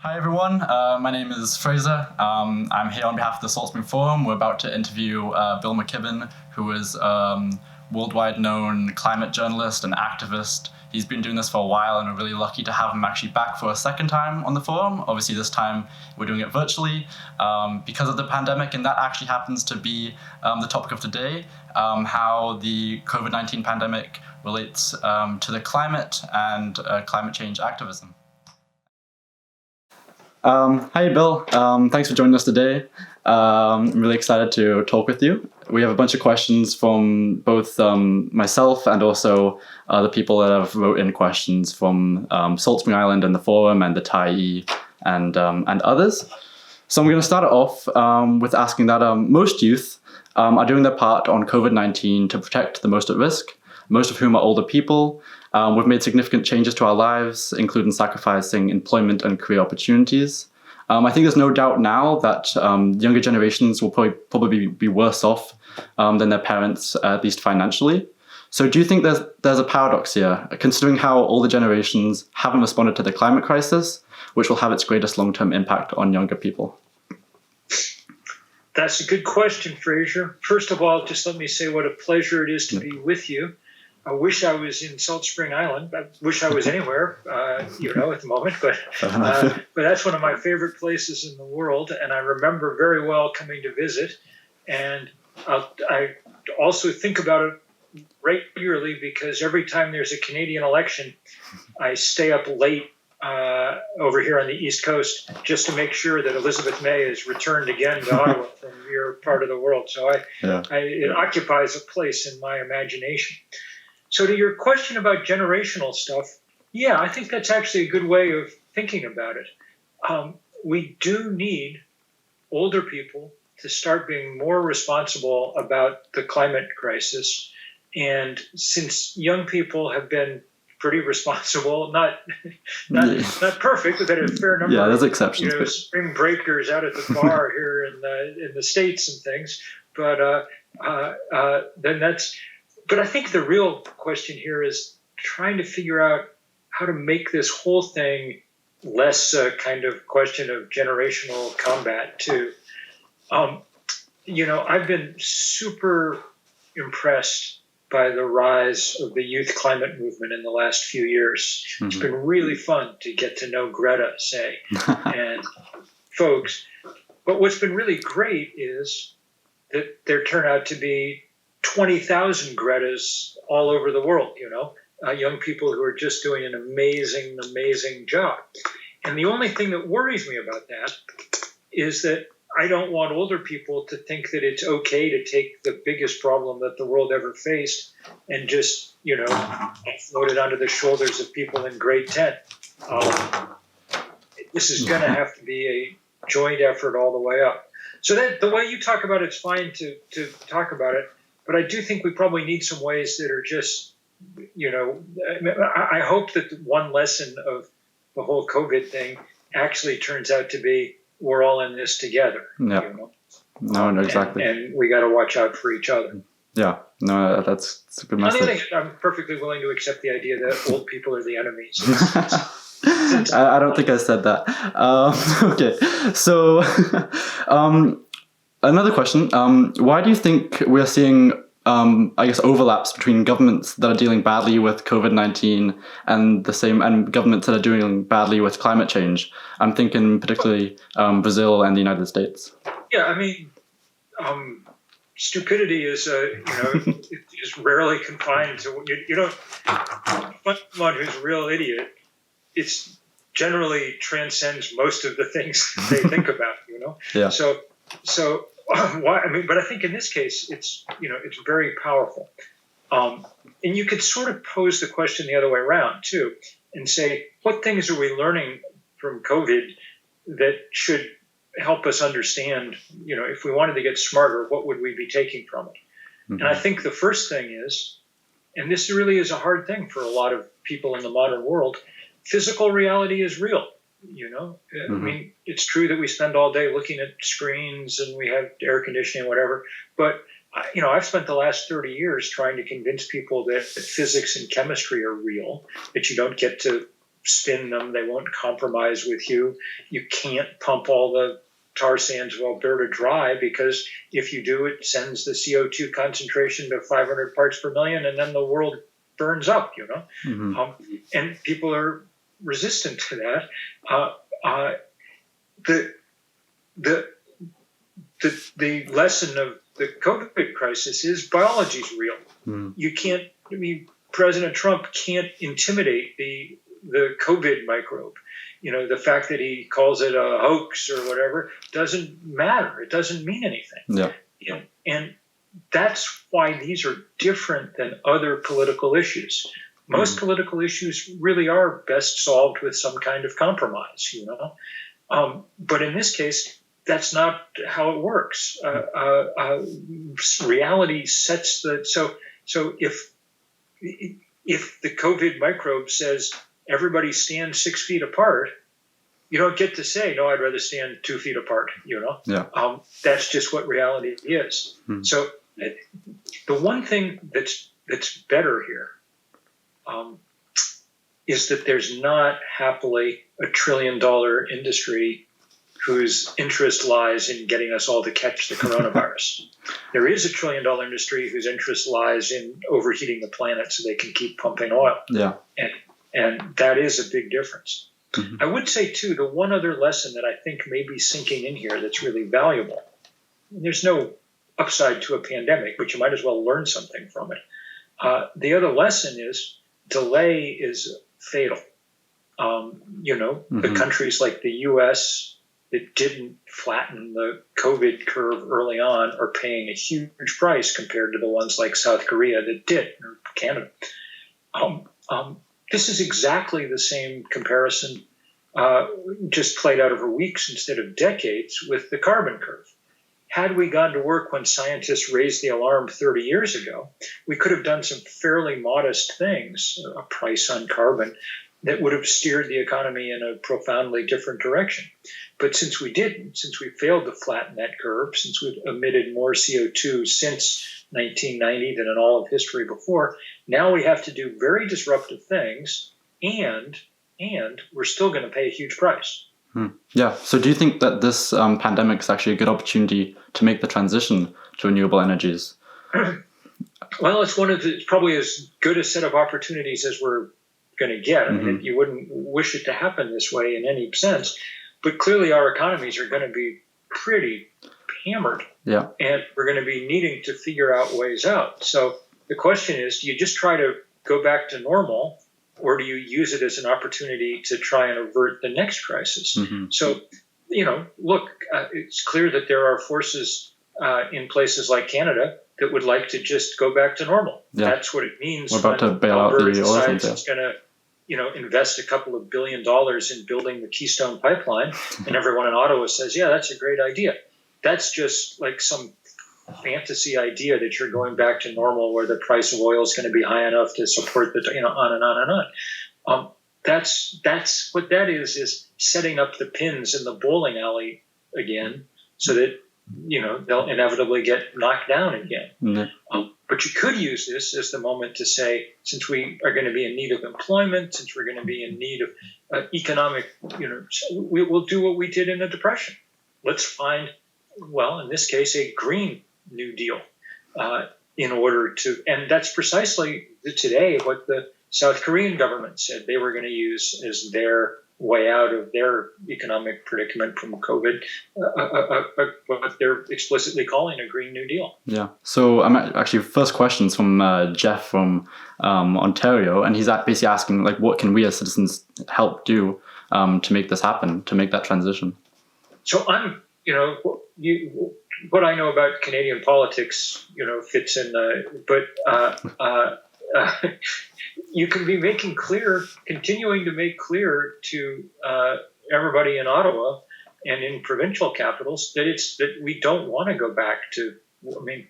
Hi everyone, my name is Fraser. I'm here on behalf of the Salt Spring Forum. We're about to interview Bill McKibben, who is worldwide known climate journalist and activist. He's been doing this for a while and we're really lucky to have him actually back for a second time on the forum. Obviously this time we're doing it virtually because of the pandemic, and that actually happens to be the topic of today, how the COVID-19 pandemic relates to the climate and climate change activism. Hi, Bill. Thanks for joining us today. I'm really excited to talk with you. We have a bunch of questions from both myself and also the people that have wrote in questions from Salt Spring Island and the forum and the Tyee and others. So I'm going to start it off with asking that most youth are doing their part on COVID-19 to protect the most at risk, most of whom are older people. We've made significant changes to our lives, including sacrificing employment and career opportunities. I think there's no doubt now that younger generations will probably be worse off than their parents, at least financially. So do you think there's a paradox here, considering how older generations haven't responded to the climate crisis, which will have its greatest long-term impact on younger people? That's a good question, Fraser. First of all, just let me say what a pleasure it is to be with you. I wish I was in Salt Spring Island. I wish I was anywhere, at the moment. But that's one of my favorite places in the world, and I remember very well coming to visit. And I also think about it regularly because every time there's a Canadian election, I stay up late over here on the East Coast just to make sure that Elizabeth May is returned again to Ottawa from your part of the world. So it occupies a place in my imagination. So to your question about generational stuff, yeah, I think that's actually a good way of thinking about it. We do need older people to start being more responsible about the climate crisis. And since young people have been pretty responsible, not perfect, but a fair number there's exceptions, spring breakers out at the bar here in the States and things, but then that's... But I think the real question here is trying to figure out how to make this whole thing less a kind of question of generational combat, too. I've been super impressed by the rise of the youth climate movement in the last few years. Mm-hmm. It's been really fun to get to know Greta, say, and folks. But what's been really great is that there turn out to be 20,000 Gretas all over the world, young people who are just doing an amazing, amazing job. And the only thing that worries me about that is that I don't want older people to think that it's okay to take the biggest problem that the world ever faced and just, float it onto the shoulders of people in grade 10. This is going to have to be a joint effort all the way up. So that the way you talk about it's fine to talk about it. But I do think we probably need some ways that are just, I hope that one lesson of the whole COVID thing actually turns out to be we're all in this together. Yeah. No, exactly. And we got to watch out for each other. Yeah, no, that's a good message. On the other hand, I'm perfectly willing to accept the idea that old people are the enemies. I don't think I said that. Okay, so... Another question, why do you think we're seeing, overlaps between governments that are dealing badly with COVID-19 and governments that are doing badly with climate change? I'm thinking particularly Brazil and the United States. Yeah, stupidity is, is rarely confined to, someone who's a real idiot, it's generally transcends most of the things they think about, Yeah. So but I think in this case, it's very powerful. And you could sort of pose the question the other way around, too, and say, what things are we learning from COVID that should help us understand, if we wanted to get smarter, what would we be taking from it? Mm-hmm. And I think the first thing is, and this really is a hard thing for a lot of people in the modern world, physical reality is real. Mm-hmm. It's true that we spend all day looking at screens and we have air conditioning, whatever. But, I've spent the last 30 years trying to convince people that physics and chemistry are real, that you don't get to spin them. They won't compromise with you. You can't pump all the tar sands of Alberta dry, because if you do, it sends the CO2 concentration to 500 parts per million, and then the world burns up, and people are resistant to that. The lesson of the COVID crisis is biology's real. You can't, President Trump can't intimidate the COVID microbe. The fact that he calls it a hoax or whatever doesn't matter. It doesn't mean anything. Yeah. And that's why these are different than other political issues. Most political issues really are best solved with some kind of compromise, But in this case, that's not how it works. Reality sets so if the COVID microbe says everybody stand 6 feet apart, you don't get to say, no, I'd rather stand 2 feet apart, Yeah. That's just what reality is. So the one thing that's better here is that there's not happily $1 trillion industry whose interest lies in getting us all to catch the coronavirus. There is $1 trillion industry whose interest lies in overheating the planet so they can keep pumping oil. Yeah. And that is a big difference. I would say, too, the one other lesson that I think may be sinking in here that's really valuable, there's no upside to a pandemic, but you might as well learn something from it. The other lesson is delay is fatal. The countries like the U.S. that didn't flatten the COVID curve early on are paying a huge price compared to the ones like South Korea that did, or Canada. This is exactly the same comparison, just played out over weeks instead of decades, with the carbon curve. Had we gone to work when scientists raised the alarm 30 years ago, we could have done some fairly modest things, a price on carbon, that would have steered the economy in a profoundly different direction. But since we didn't, since we failed to flatten that curve, since we've emitted more CO2 since 1990 than in all of history before, now we have to do very disruptive things, and we're still going to pay a huge price. Yeah. So do you think that this pandemic is actually a good opportunity to make the transition to renewable energies? Well, it's probably as good a set of opportunities as we're going to get. I mean, you wouldn't wish it to happen this way in any sense, but clearly our economies are going to be pretty hammered. Yeah. And we're going to be needing to figure out ways out. So the question is, do you just try to go back to normal, or do you use it as an opportunity to try and avert the next crisis? So, look, it's clear that there are forces in places like Canada that would like to just go back to normal. Yeah. That's what it means. We're about to bail out the oil company. It's going to, invest a couple of $1 billion in building the Keystone Pipeline, and everyone in Ottawa says, yeah, that's a great idea. That's just like some fantasy idea that you're going back to normal, where the price of oil is going to be high enough to support the, on and on and on. That's what that is setting up the pins in the bowling alley again, so that they'll inevitably get knocked down again. But you could use this as the moment to say, since we are going to be in need of employment, since we're going to be in need of economic, we'll do what we did in the Depression. Let's find, well, in this case, a Green New Deal in order to, and that's precisely today what the South Korean government said they were going to use as their way out of their economic predicament from COVID, what they're explicitly calling a Green New Deal. Yeah. So I'm actually, first question's from Jeff from Ontario, and he's basically asking, what can we as citizens help do to make this happen, to make that transition? So I'm, what I know about Canadian politics, fits in but you can be continuing to make clear to everybody in Ottawa and in provincial capitals that we don't want to go back to. I mean,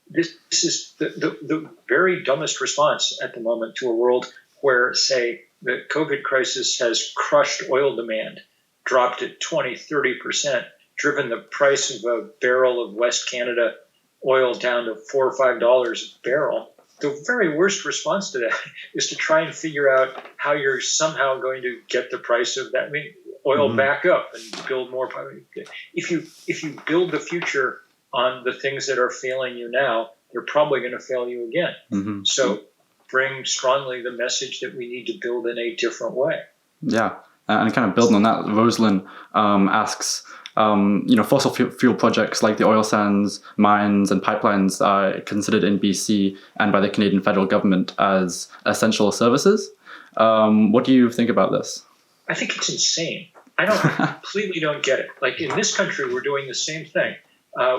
this is the very dumbest response at the moment to a world where, say, the COVID crisis has crushed oil demand, dropped it 20, 30%, driven the price of a barrel of West Canada oil down to $4 or $5 a barrel. the very worst response to that is to try and figure out how you're somehow going to get the price of that oil back up and build more. If you build the future on the things that are failing you now, they're probably going to fail you again. So bring strongly the message that we need to build in a different way. Yeah, and kind of building on that, Rosalind asks, fossil fuel projects like the oil sands, mines, and pipelines are considered in BC and by the Canadian federal government as essential services. What do you think about this? I think it's insane. I completely don't get it. Like in this country, we're doing the same thing.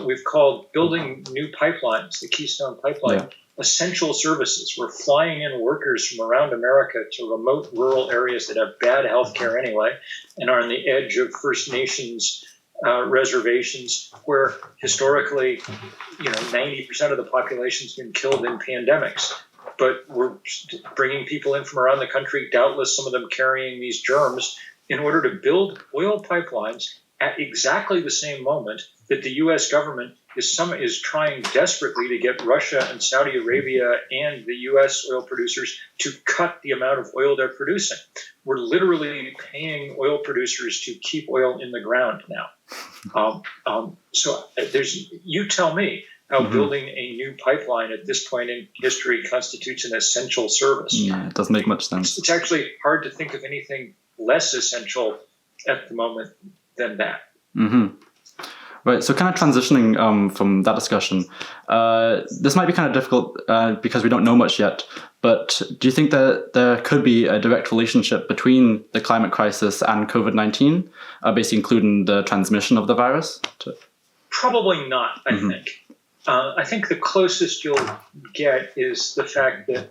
We've called building new pipelines, the Keystone Pipeline, essential services. We're flying in workers from around America to remote rural areas that have bad health care anyway and are on the edge of First Nations reservations where historically, 90% of the population's been killed in pandemics. But we're bringing people in from around the country, doubtless some of them carrying these germs, in order to build oil pipelines at exactly the same moment that the U.S. government is trying desperately to get Russia and Saudi Arabia and the U.S. oil producers to cut the amount of oil they're producing. We're literally paying oil producers to keep oil in the ground now. So you tell me how building a new pipeline at this point in history constitutes an essential service. Yeah, it doesn't make much sense. It's actually hard to think of anything less essential at the moment than that. Right, so kind of transitioning from that discussion, this might be kind of difficult because we don't know much yet, but do you think that there could be a direct relationship between the climate crisis and COVID-19, basically including the transmission of the virus? Probably not, I think. I think the closest you'll get is the fact that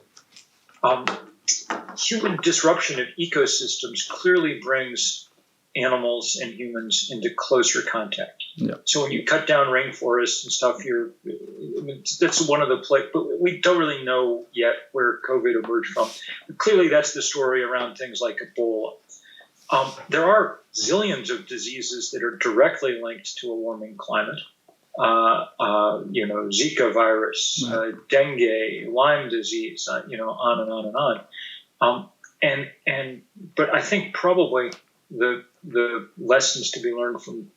human disruption of ecosystems clearly brings animals and humans into closer contact. Yeah. So when you cut down rainforests and stuff, that's one of the places, but we don't really know yet where COVID emerged from. But clearly that's the story around things like Ebola. There are zillions of diseases that are directly linked to a warming climate. Zika virus, dengue, Lyme disease, on and on and on. But I think probably the lessons to be learned from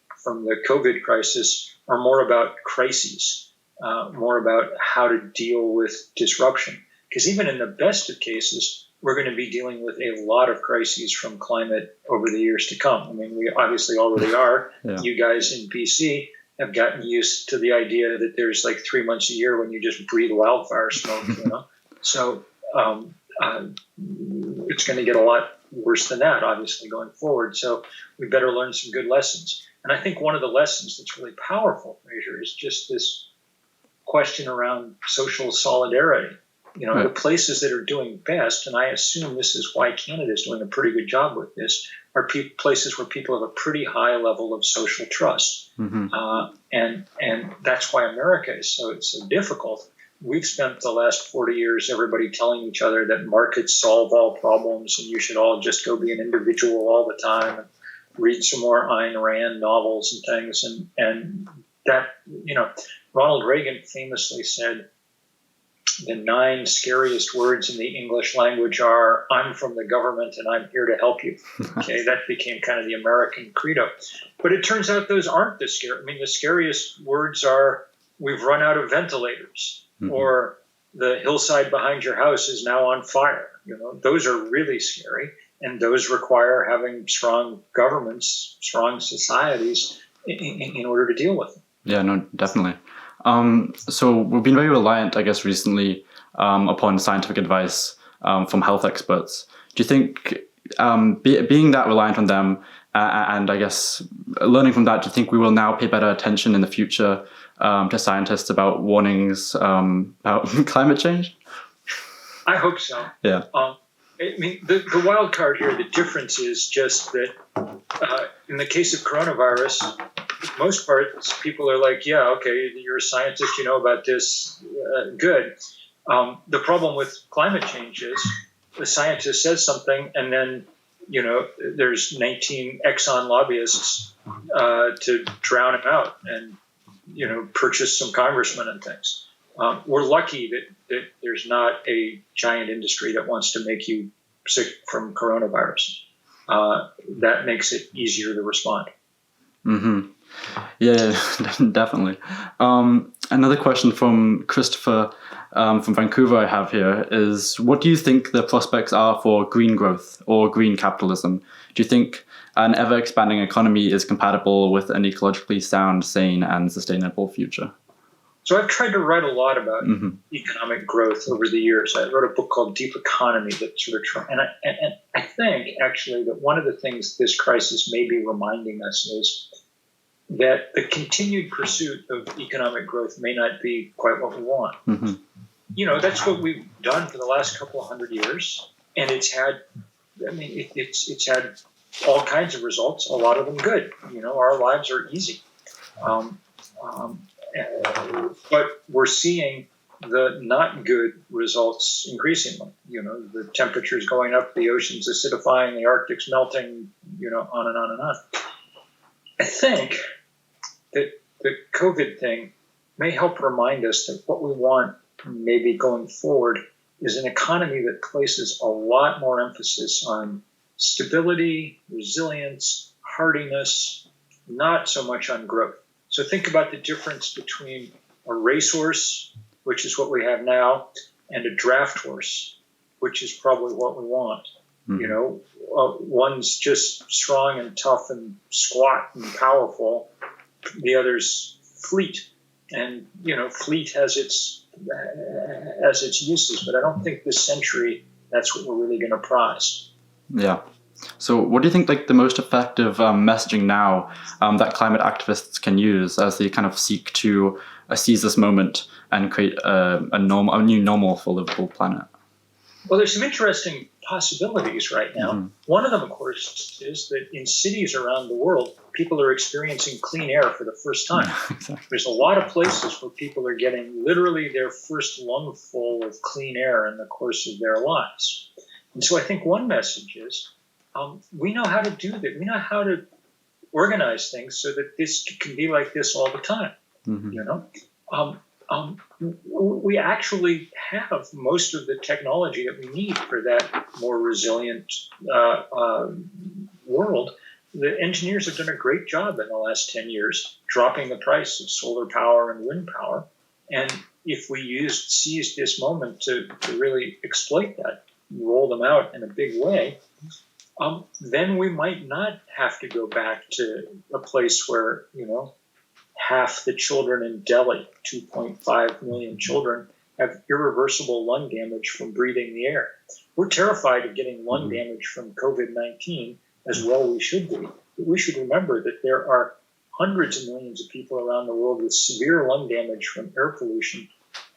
the COVID crisis are more about crises, more about how to deal with disruption. Because even in the best of cases, we're going to be dealing with a lot of crises from climate over the years to come. I mean, we obviously already are. Yeah. You guys in BC have gotten used to the idea that there's like 3 months a year when you just breathe wildfire smoke, So it's going to get a lot worse than that, obviously, going forward. So we better learn some good lessons. And I think one of the lessons that's really powerful, Fraser, is just this question around social solidarity. Right. The places that are doing best, and I assume this is why Canada is doing a pretty good job with this, are places where people have a pretty high level of social trust. And that's why America is so difficult. We've spent the last 40 years, everybody telling each other that markets solve all problems and you should all just go be an individual all the time and read some more Ayn Rand novels and things. And that, Ronald Reagan famously said, the 9 scariest words in the English language are, I'm from the government and I'm here to help you. Okay, that became kind of the American credo. But it turns out those aren't the scary. I mean, the scariest words are, we've run out of ventilators, or the hillside behind your house is now on fire. Those are really scary, and those require having strong governments, strong societies in order to deal with them. Yeah, no, definitely. So we've been very reliant, I guess, recently upon scientific advice from health experts. Do you think, being that reliant on them, and I guess learning from that, do you think we will now pay better attention in the future to scientists about warnings about climate change? I hope so. Yeah. The wild card here, the difference is just that in the case of coronavirus, for the most part, people are like, yeah, okay, you're a scientist, you know about this, good. The problem with climate change is the scientist says something and then, there's 19 Exxon lobbyists to drown him out and, purchase some congressmen and things. We're lucky that there's not a giant industry that wants to make you sick from coronavirus. That makes it easier to respond. Mm-hmm. Yeah, definitely. Another question from Christopher from Vancouver I have here is, what do you think the prospects are for green growth or green capitalism? Do you think an ever-expanding economy is compatible with an ecologically sound, sane, and sustainable future? So I've tried to write a lot about economic growth over the years. I wrote a book called Deep Economy that sort of and I think actually that one of the things this crisis may be reminding us is that the continued pursuit of economic growth may not be quite what we want. That's what we've done for the last couple of hundred years, and it's had all kinds of results. A lot of them good. Our lives are easy. But we're seeing the not good results increasingly. The temperature's going up, the ocean's acidifying, the Arctic's melting, on and on and on. I think that the COVID thing may help remind us that what we want maybe going forward is an economy that places a lot more emphasis on stability, resilience, hardiness, not so much on growth. So think about the difference between a racehorse, which is what we have now, and a draft horse, which is probably what we want. One's just strong and tough and squat and powerful. The other's fleet, and fleet has its uses, but I don't think this century that's what we're really going to prize. Yeah. So what do you think the most effective messaging now that climate activists can use as they kind of seek to seize this moment and create a new normal for a livable planet? Well, there's some interesting possibilities right now. One of them, of course, is that in cities around the world, people are experiencing clean air for the first time. Exactly. There's a lot of places where people are getting literally their first lungful of clean air in the course of their lives. And so I think one message is, we know how to do that. We know how to organize things so that this can be like this all the time. We actually have most of the technology that we need for that more resilient world. The engineers have done a great job in the last 10 years, dropping the price of solar power and wind power. And if we seized this moment to really exploit that, roll them out in a big way, then we might not have to go back to a place where, half the children in Delhi, 2.5 million children, have irreversible lung damage from breathing the air. We're terrified of getting lung damage from COVID-19, as well we should be. But we should remember that there are hundreds of millions of people around the world with severe lung damage from air pollution,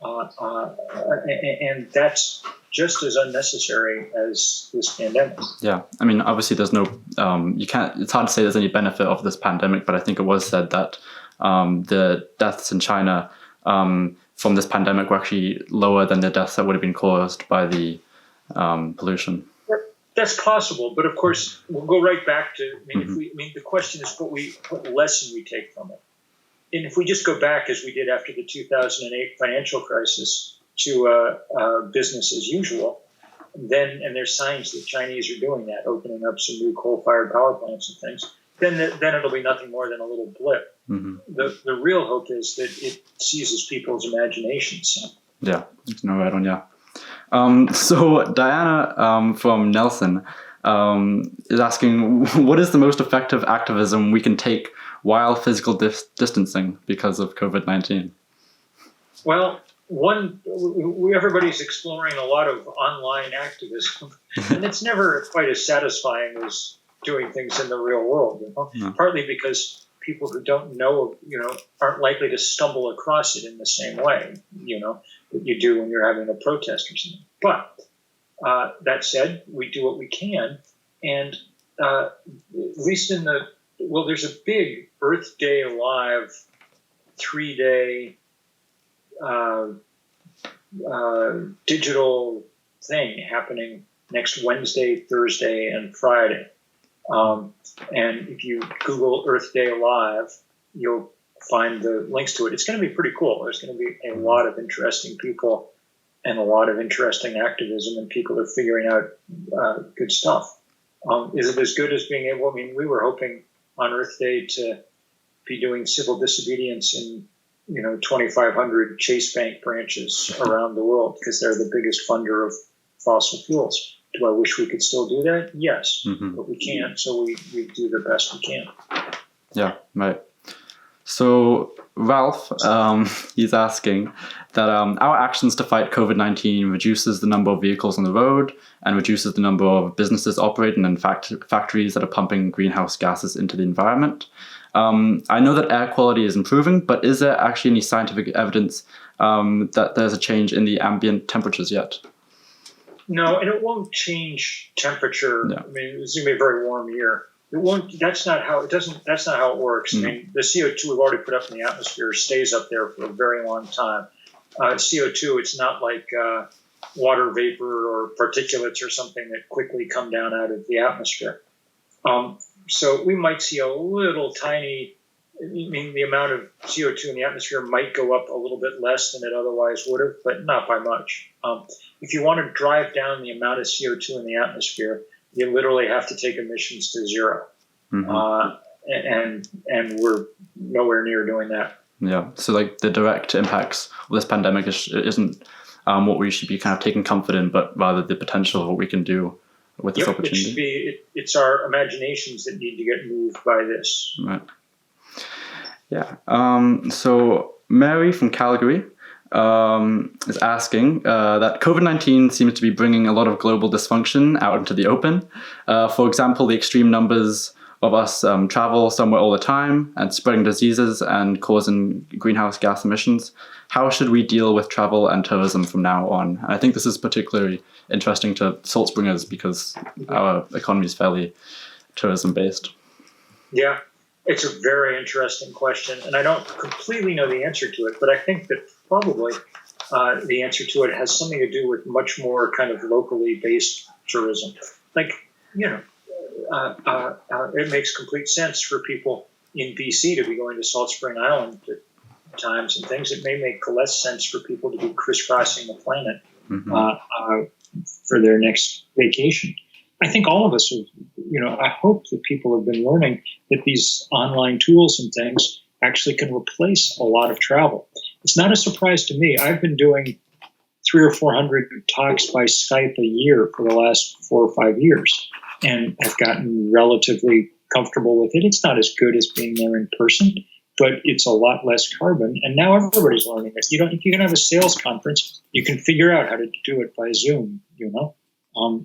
and that's just as unnecessary as this pandemic. Yeah, I mean, obviously there's no, it's hard to say there's any benefit of this pandemic, but I think it was said that the deaths in China from this pandemic were actually lower than the deaths that would have been caused by the pollution. That's possible, but of course we'll go right back to. The question is what lesson we take from it, and if we just go back as we did after the 2008 financial crisis to business as usual, then and there's signs that Chinese are doing that, opening up some new coal-fired power plants and things. Then it'll be nothing more than a little blip. The real hope is that it seizes people's imaginations. Yeah, there's no right on, yeah. So Diana from Nelson is asking, what is the most effective activism we can take while physical distancing because of COVID-19? Well, everybody's exploring a lot of online activism, and it's never quite as satisfying as doing things in the real world. No. Partly because people who don't know, aren't likely to stumble across it in the same way, that you do when you're having a protest or something. But that said, we do what we can, and at least there's a big Earth Day Live 3-day digital thing happening next Wednesday, Thursday, and Friday. And if you Google Earth Day Live, you'll find the links to it. It's going to be pretty cool. There's going to be a lot of interesting people and a lot of interesting activism, and people are figuring out good stuff. Is it as good as being able? I mean, we were hoping on Earth Day to be doing civil disobedience in 2,500 Chase Bank branches around the world because they're the biggest funder of fossil fuels. Do I wish we could still do that? Yes, but we can't. So we do the best we can. Yeah, right. So Ralph, he's asking that our actions to fight COVID-19 reduces the number of vehicles on the road and reduces the number of businesses operating in factories that are pumping greenhouse gases into the environment. I know that air quality is improving, but is there actually any scientific evidence that there's a change in the ambient temperatures yet? No, and it won't change temperature. Yeah. I mean, it's going to be a very warm year. It won't. That's not how it works. I mean, the CO2 we've already put up in the atmosphere stays up there for a very long time. CO2, it's not like water vapor or particulates or something that quickly come down out of the atmosphere. So we might see a little tiny. I mean, the amount of CO2 in the atmosphere might go up a little bit less than it otherwise would have, but not by much. If you want to drive down the amount of CO2 in the atmosphere, you literally have to take emissions to zero. And we're nowhere near doing that. Yeah. So like the direct impacts of this pandemic isn't what we should be kind of taking comfort in, but rather the potential of what we can do with this opportunity. It's our imaginations that need to get moved by this. Right. Yeah. So Mary from Calgary is asking that COVID-19 seems to be bringing a lot of global dysfunction out into the open. For example, the extreme numbers of us travel somewhere all the time and spreading diseases and causing greenhouse gas emissions. How should we deal with travel and tourism from now on? And I think this is particularly interesting to Salt Springers because our economy is fairly tourism-based. Yeah. It's a very interesting question, and I don't completely know the answer to it, but I think that probably the answer to it has something to do with much more kind of locally based tourism. Like, it makes complete sense for people in BC to be going to Salt Spring Island at times and things. It may make less sense for people to be crisscrossing the planet for their next vacation. I think all of us, I hope that people have been learning that these online tools and things actually can replace a lot of travel. It's not a surprise to me. I've been doing 300 or 400 talks by Skype a year for the last 4 or 5 years, and I've gotten relatively comfortable with it. It's not as good as being there in person, but it's a lot less carbon. And now everybody's learning it. If you can have a sales conference, you can figure out how to do it by Zoom, as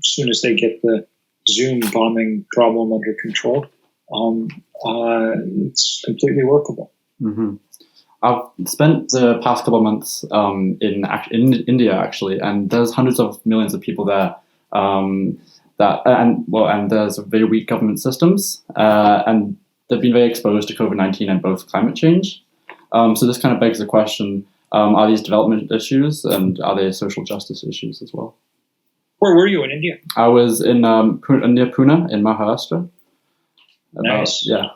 soon as they get the Zoom bombing problem under control, it's completely workable. I've spent the past couple of months in India actually, and there's hundreds of millions of people there. And there's very weak government systems, and they've been very exposed to COVID-19 and both climate change. So this kind of begs the question: are these development issues, and are they social justice issues as well? Where were you in India? I was in near Pune in Maharashtra. Nice. Yeah.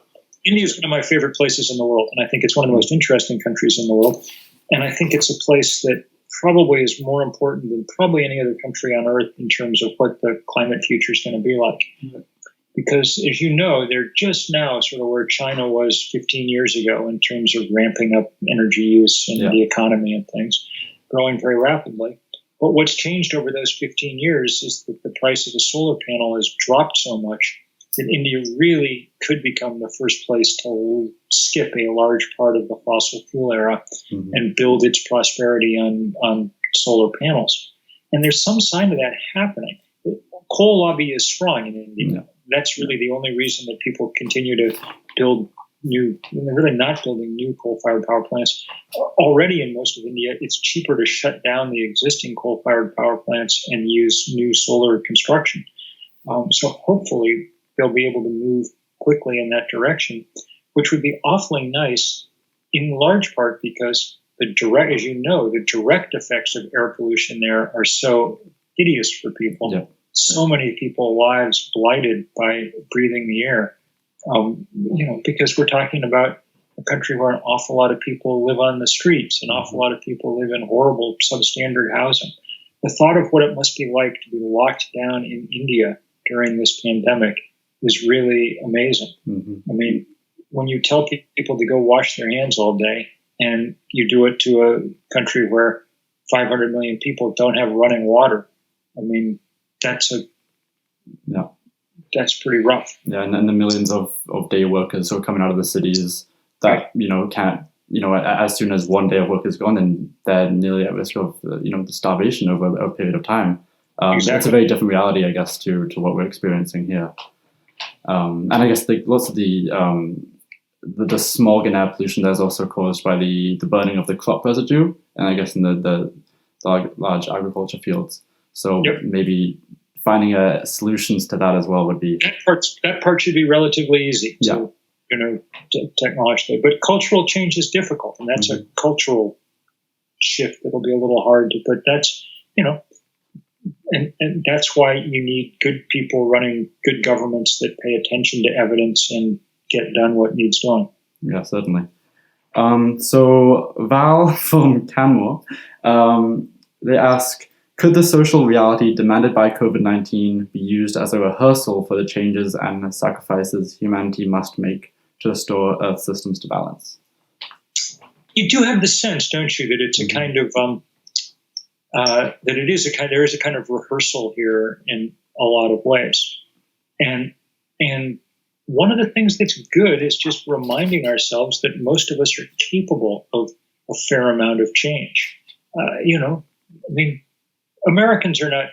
India is one of my favorite places in the world, and I think it's one of the most interesting countries in the world. And I think it's a place that probably is more important than probably any other country on Earth in terms of what the climate future is going to be like. Because, as you know, they're just now sort of where China was 15 years ago in terms of ramping up energy use and the economy and things, growing very rapidly. But what's changed over those 15 years is that the price of a solar panel has dropped so much that India really could become the first place to skip a large part of the fossil fuel era and build its prosperity on solar panels. And there's some sign of that happening. The coal lobby is strong in India. That's really the only reason that people continue to build new, and they're really not building new coal-fired power plants. Already in most of India, it's cheaper to shut down the existing coal-fired power plants and use new solar construction. So hopefully they'll be able to move quickly in that direction, which would be awfully nice in large part because the direct effects of air pollution there are so hideous for people. Yeah. So many people's lives blighted by breathing the air. Because we're talking about a country where an awful lot of people live on the streets, an awful lot of people live in horrible substandard housing. The thought of what it must be like to be locked down in India during this pandemic is really amazing. I mean, when you tell people to go wash their hands all day and you do it to a country where 500 million people don't have running water, I mean, that's pretty rough. Yeah, and the millions of day workers who are coming out of the cities that, can't, as soon as one day of work is gone, then they're nearly at risk of, the starvation over a period of time. Exactly. It's a very different reality, I guess, to what we're experiencing here. And I guess lots of the smog and air pollution there's also caused by the burning of the crop residue, and I guess in the large agriculture fields. So maybe finding solutions to that as well would be... That part should be relatively easy to, technologically. But cultural change is difficult, and that's a cultural shift that'll be a little hard to... But that's, and that's why you need good people running good governments that pay attention to evidence and get done what needs done. Yeah, certainly. So Val from Canmore, they ask, could the social reality demanded by COVID-19 be used as a rehearsal for the changes and sacrifices humanity must make to restore Earth's systems to balance? You do have the sense, don't you, that it's a kind of there is a kind of rehearsal here in a lot of ways, and one of the things that's good is just reminding ourselves that most of us are capable of a fair amount of change. Americans are not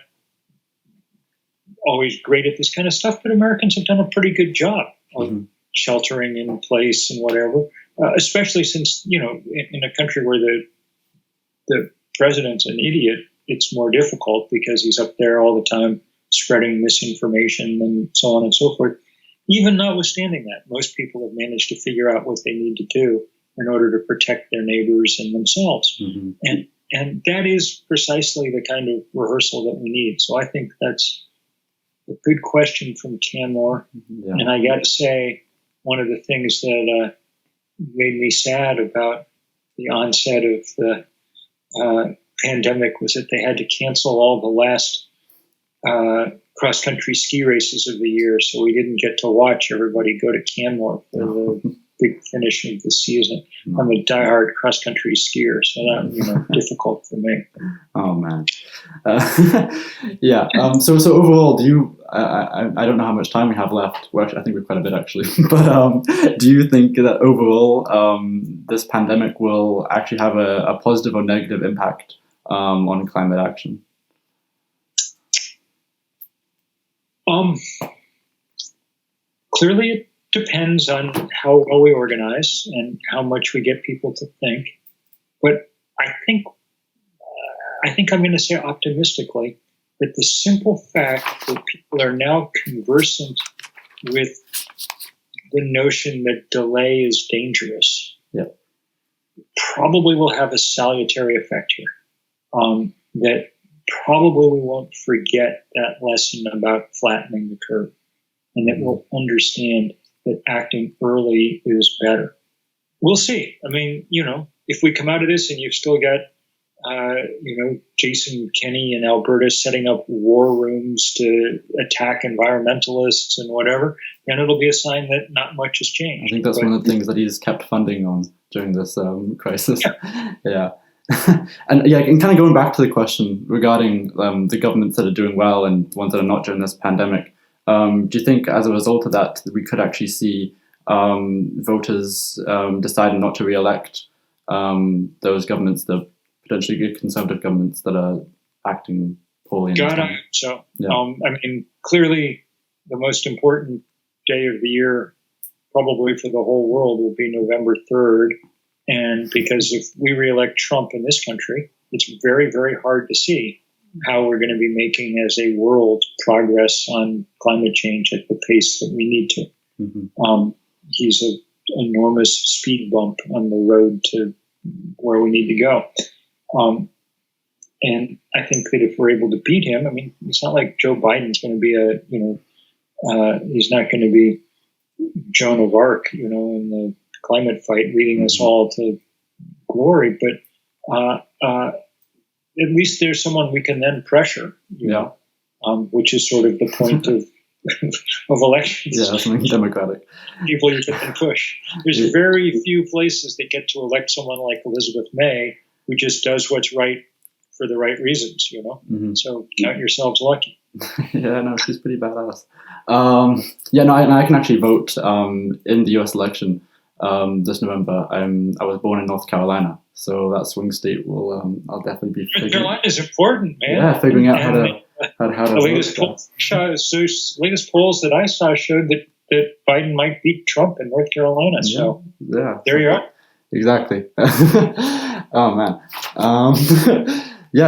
always great at this kind of stuff, but Americans have done a pretty good job of sheltering in place and whatever, especially since, in a country where the president's an idiot, it's more difficult because he's up there all the time spreading misinformation and so on and so forth. Even notwithstanding that, most people have managed to figure out what they need to do in order to protect their neighbors and themselves. And that is precisely the kind of rehearsal that we need. So I think that's a good question from Canmore. Yeah. And I got to say, one of the things that made me sad about the onset of the pandemic was that they had to cancel all the last cross-country ski races of the year, so we didn't get to watch everybody go to Canmore for the big finish of the season. I'm a diehard cross-country skier, so that was difficult for me. Oh man, yeah. So overall, do you? I don't know how much time we have left. Well, actually, I think we've quite a bit actually. But do you think that overall, this pandemic will actually have a positive or negative impact on climate action? Clearly, it depends on how well we organize and how much we get people to think. But I think I'm going to say optimistically that the simple fact that people are now conversant with the notion that delay is dangerous probably will have a salutary effect here. That probably we won't forget that lesson about flattening the curve, and that we'll understand that acting early is better. We'll see. I mean, if we come out of this and you've still got, Jason Kenney in Alberta setting up war rooms to attack environmentalists and whatever, then it'll be a sign that not much has changed. I think that's one of the things that he's kept funding on during this crisis. Yeah. And kind of going back to the question regarding the governments that are doing well and ones that are not during this pandemic, do you think as a result of that, we could actually see voters deciding not to re-elect those governments, the potentially good conservative governments that are acting poorly? God, I hope so. Yeah. Clearly the most important day of the year, probably for the whole world, will be November 3rd. And because if we re-elect Trump in this country, it's very, very hard to see how we're going to be making as a world progress on climate change at the pace that we need to. He's an enormous speed bump on the road to where we need to go. And I think that if we're able to beat him, it's not like Joe Biden's going to be he's not going to be Joan of Arc, in the climate fight leading us all to glory. But at least there's someone we can then pressure, which is sort of the point of elections. Yeah, something democratic. People you can push. There's very few places that get to elect someone like Elizabeth May, who just does what's right for the right reasons, So count yourselves lucky. Yeah, no, she's pretty badass. I can actually vote in the US election this November. I was born in North Carolina, so that swing state will I'll definitely be. North Carolina is important, man. Yeah, figuring out how to. The latest polls that I saw showed that Biden might beat Trump in North Carolina. So there you are. Exactly. Oh man.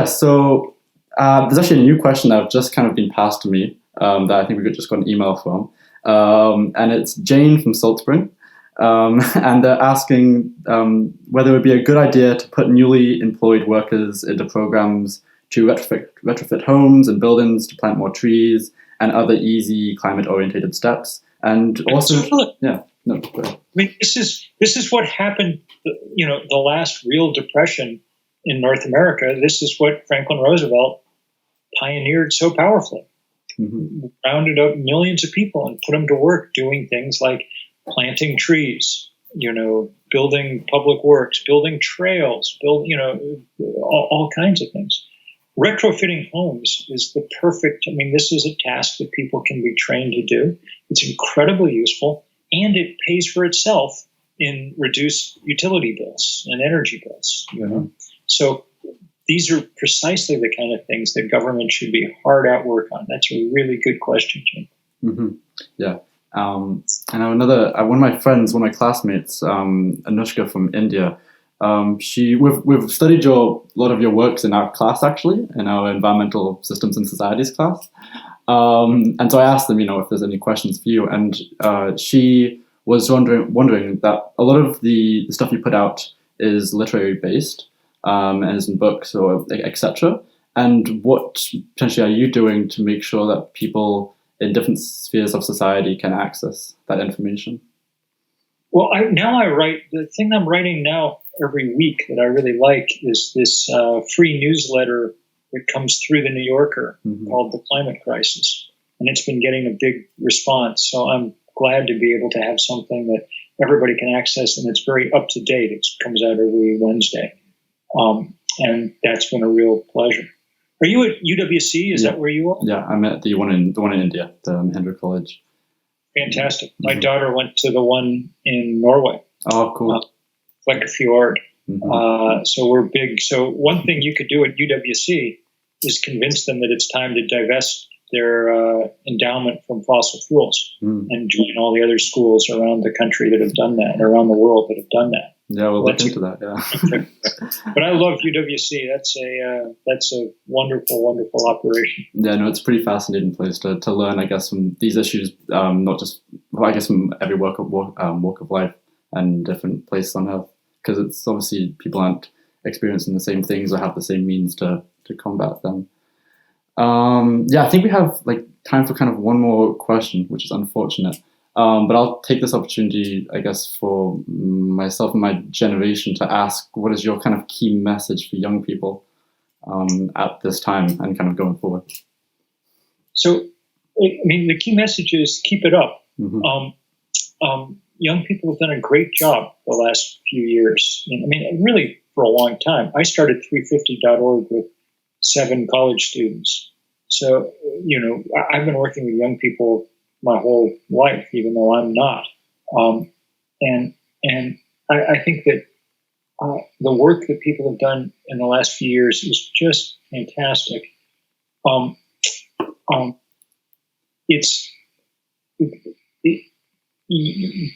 So there's actually a new question that have just kind of been passed to me that I think we could just got an email from, and it's Jane from Salt Spring, and they're asking whether it would be a good idea to put newly employed workers into programs to retrofit homes and buildings to plant more trees and other easy climate-oriented steps, and also go ahead. I mean, this is what happened. The last real depression in North America. This is what Franklin Roosevelt pioneered so powerfully. Rounded up millions of people and put them to work doing things like planting trees, building public works, building trails, all kinds of things. Retrofitting homes is the perfect. This is a task that people can be trained to do. It's incredibly useful, and it pays for itself in reduced utility bills and energy bills. So these are precisely the kind of things that government should be hard at work on. That's a really good question, Jim. Yeah. I know one of my friends, one of my classmates, Anushka from India, we've studied a lot of your works in our class, actually, in our environmental systems and societies class. And so I asked them, if there's any questions for you. And she was wondering that a lot of the stuff you put out is literary based, and is in books or etc. And what potentially are you doing to make sure that people in different spheres of society can access that information? Well, I write. The thing I'm writing now every week that I really like is this free newsletter that comes through the New Yorker called The Climate Crisis. And it's been getting a big response. So I'm glad to be able to have something that everybody can access, and it's very up to date. It comes out every Wednesday. And that's been a real pleasure. Are you at UWC? Is that where you are? Yeah, I'm at the one in India, the Mahindra College. Fantastic. My daughter went to the one in Norway. Oh, cool. Flekkefjord. So we're big. So one thing you could do at UWC is convince them that it's time to divest their endowment from fossil fuels and join all the other schools around the country that have done that, and around the world that have done that. Yeah, we'll look into that. Yeah. But I love UWC. That's a wonderful, wonderful operation. Yeah, no, it's a pretty fascinating place to learn, I guess, from these issues. Not just, I guess, from every walk of life and different places on Earth, because it's obviously people aren't experiencing the same things or have the same means to combat them. I think we have time for kind of one more question, which is unfortunate. But I'll take this opportunity, I guess, for myself and my generation to ask, what is your kind of key message for young people at this time and kind of going forward? So, the key message is keep it up. Young people have done a great job the last few years. Really for a long time. I started 350.org with 7 college students. So, I've been working with young people my whole life, even though I'm not. And I think that the work that people have done in the last few years is just fantastic.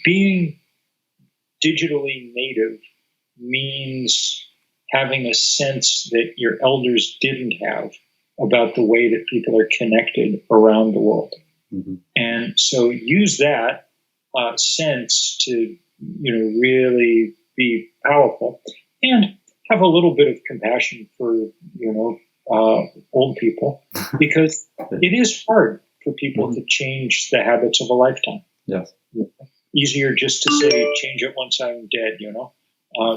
Being digitally native means having a sense that your elders didn't have about the way that people are connected around the world. And so use that sense to, really be powerful, and have a little bit of compassion for, old people, because it is hard for people to change the habits of a lifetime. Yes. easier just to say, change it once I'm dead,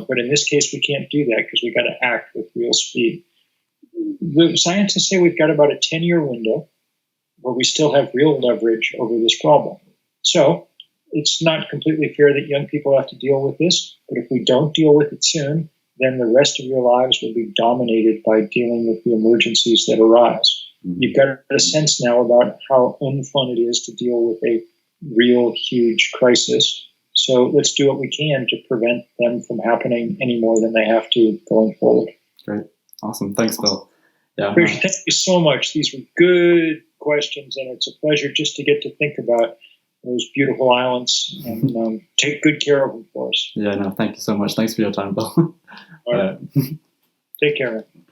But in this case, we can't do that because we've got to act with real speed. The scientists say we've got about a 10-year window where we still have real leverage over this problem. So it's not completely fair that young people have to deal with this, but if we don't deal with it soon, then the rest of your lives will be dominated by dealing with the emergencies that arise. You've got a sense now about how unfun it is to deal with a real huge crisis. So let's do what we can to prevent them from happening any more than they have to going forward. Great. Awesome. Thanks, Bill. Yeah. Thank you so much. These were good questions, and it's a pleasure just to get to think about those beautiful islands and take good care of them for us. Yeah, no, thank you so much. Thanks for your time, Bill. All right. Take care, man.